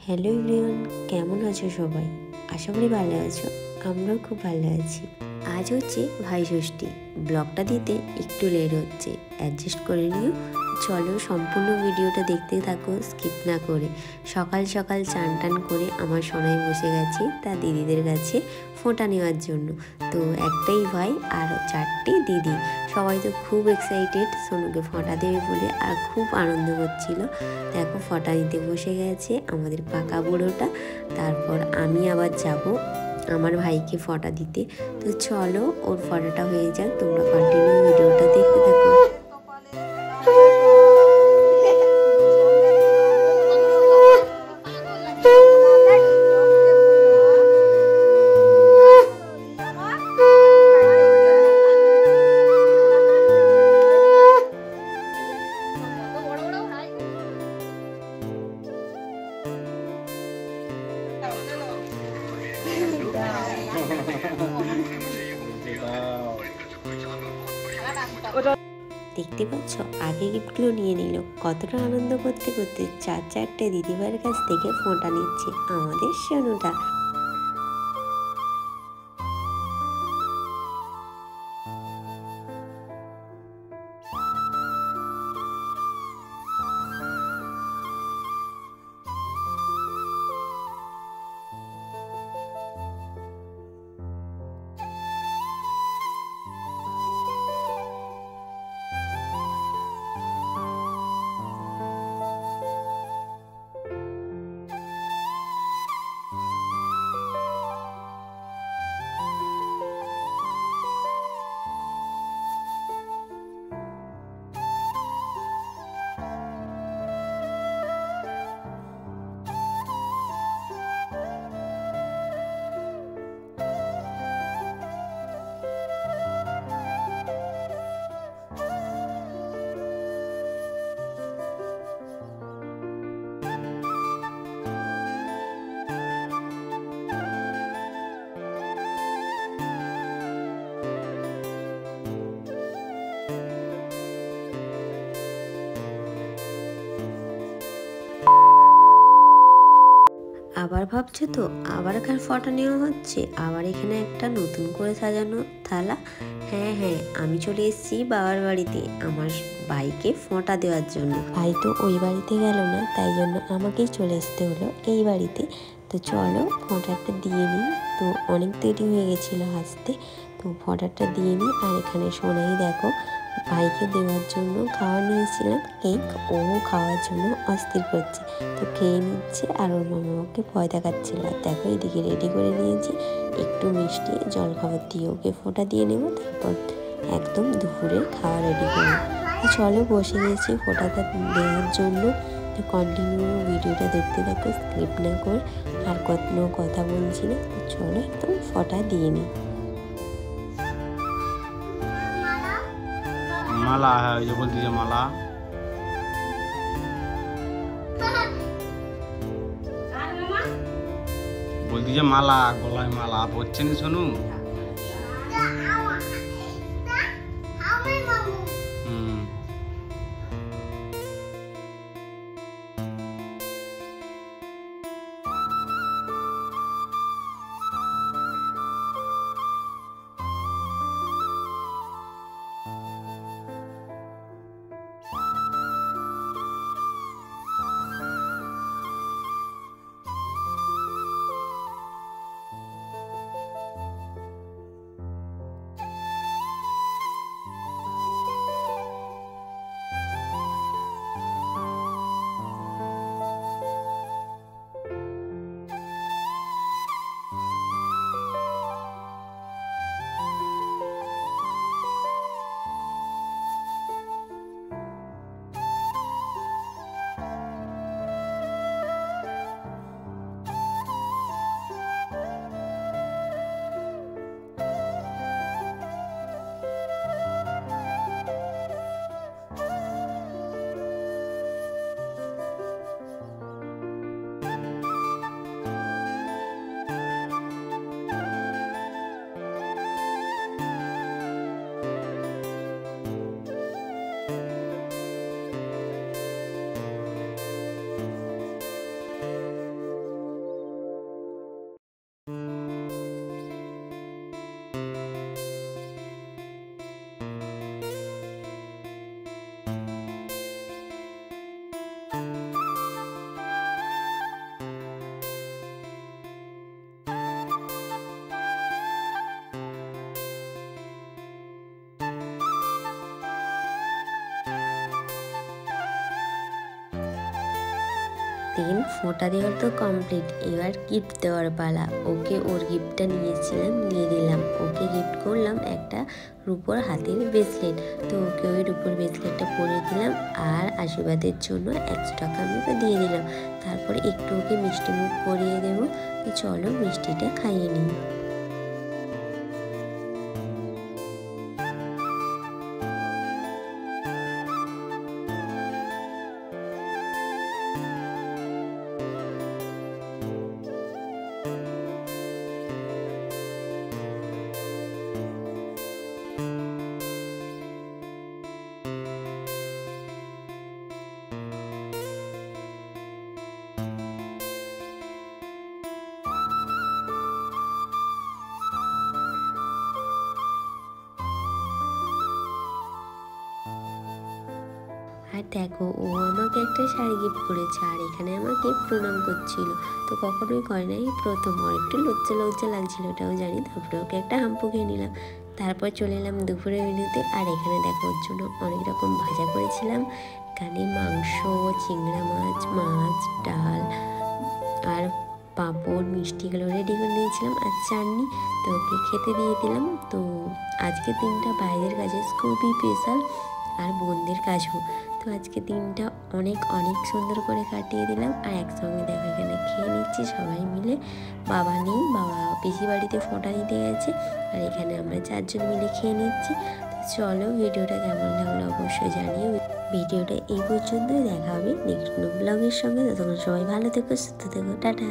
Hello everyone, কেমন আছো সবাই? আশা করি ভালো আছো। আমরাও খুব ভালো আছি। আজ হচ্ছে ভাই ষষ্ঠী। ব্লগটা দিতে একটু লেট হচ্ছে, অ্যাডজাস্ট করে নিও। চলো সম্পূর্ণ ভিডিওটা দেখতে থাকো স্কিপ না করে। সকাল সকাল চান টান করে আমার সোনাই বসে গেছে তার দিদিদের কাছে ফোঁটা নেওয়ার জন্য। তো একটাই ভাই আর 4টি দিদি, সবাই তো খুব এক্সাইটেড সোনুকে ফোঁটা দেবে বলে, আর খুব আনন্দ করছিল। দেখো ফোঁটা নিতে বসে গেছে আমাদের পাকা বুড়োটা। তারপর আমি আবার যাব আমার ভাইকে ফোঁটা দিতে। তো চলো ওর ফোঁটাটা হয়ে যাক, তোমরা কন্টিনিউ ভিডিওটা দেখতে থাকো। দেখতে পাচ্ছ আগে গিফটগুলো নিয়ে নিল, কতটা আনন্দ করতে করতে 4টে দিদিভাইয়ের কাছ থেকে ফোঁটা নিচ্ছে আমাদের সোনুটা। আবার ভাবছো তো আবার কার ফটো নেওয়া হচ্ছে, আবার এখানে একটা নতুন করে সাজানো থালা। হ্যাঁ হ্যাঁ, আমি চলে এসেছি বাবার বাড়িতে আমার ভাইকে ফোঁটা দেওয়ার জন্য। ভাই তো ওই বাড়িতে গেল না, তাই জন্য আমাকেই চলে আসতে হলো এই বাড়িতে। তো চলো ফোঁটাটা দিয়ে নিই। তো অনেক দেরি হয়ে গেছিলো আসতে, তো ফোঁটাটা দিয়ে নিই। আর এখানে সোনাই দেখো ভাইকে দেওয়ার জন্য খাওয়া নিয়েছিলাম কেক, ও খাওয়ার জন্য অস্থির করছে। তো খেয়ে নিচ্ছে আর ওর মামাকে ভয় দেখাচ্ছিল। আর দেখো এদিকে রেডি করে নিয়েছি একটু মিষ্টি জল খাবার দিয়ে ওকে ফোঁটা দিয়ে নেব, তারপর একদম দুপুরের খাওয়া রেডি করবো। চলো বসে গেছি ফোঁটাটা দেওয়ার জন্য। তো কন্টিনিউ ভিডিওটা দেখতে থাকো স্কিপ না করে, আর কোনো কথা বলছি না। তো চলো একদম ফোঁটা দিয়ে নিই। माला है ये बोल दीजिए माला। बोल दीजिए माला, गलाय माला बोलছে নি সোনু। দেন ফোঁটা দেওয়ার তো কমপ্লিট, এবার গিফট দেওয়ার পালা। ওকে ওর গিফটটা নিয়েছিলাম, দিয়ে দিলাম। ওকে গিফট করলাম একটা রূপোর হাতের ব্রেসলেট। তো ওকে ওই রূপোর ব্রেসলেটটা পরিয়ে দিলাম, আর আশীর্বাদের জন্য 100 টাকা আমি ওকে দিয়ে দিলাম। তারপরে একটু ওকে মিষ্টি মুখ করিয়ে দেবো। তো চলো মিষ্টিটা খাইয়ে নিই। আর দেখো ও আমাকে একটা শাড়ি গিফট করেছে, আর এখানে আমাকে প্রণাম করছিল। তো কখনোই করে নাই, প্রথম। আর একটু লজ্জা লজ্জা লাগছিল, ওটাও জানি। তারপরে ওকে একটা হাম্পু খেয়ে নিলাম। তারপর চলে এলাম দুপুরের মেনুতে। আর এখানে দেখো ওর জন্য অনেক রকম ভাজা করেছিলাম। এখানে মাংস, চিংড়া মাছ, মাছ, ডাল আর পাঁপড়, মিষ্টিগুলো রেডি করে নিয়েছিলাম, আর চাটনি। তো ওকে খেতে দিয়ে দিলাম। তো আজকে দিনটা বাইরের কাজে খুবই স্পেশাল, আর বোনদের কাজও। তো আজকে দিনটা অনেক অনেক সুন্দর করে কাটিয়ে দিলাম। আর একসঙ্গে দেখো এখানে খেয়ে নিচ্ছি সবাই মিলে। বাবা নেই, বাবা পিসি বাড়িতে ফোঁটা নিতে গেছে, আর এখানে আমরা 4 জন মিলে খেয়ে নিচ্ছি। তো চলো ভিডিওটা কেমন লাগলো অবশ্যই জানিও। ভিডিওটা এই পর্যন্তই, দেখা হবে নেক্সট ব্লগের সঙ্গে। ততক্ষণ সবাই ভালো থেকো, সুস্থ থেকো, টাটা।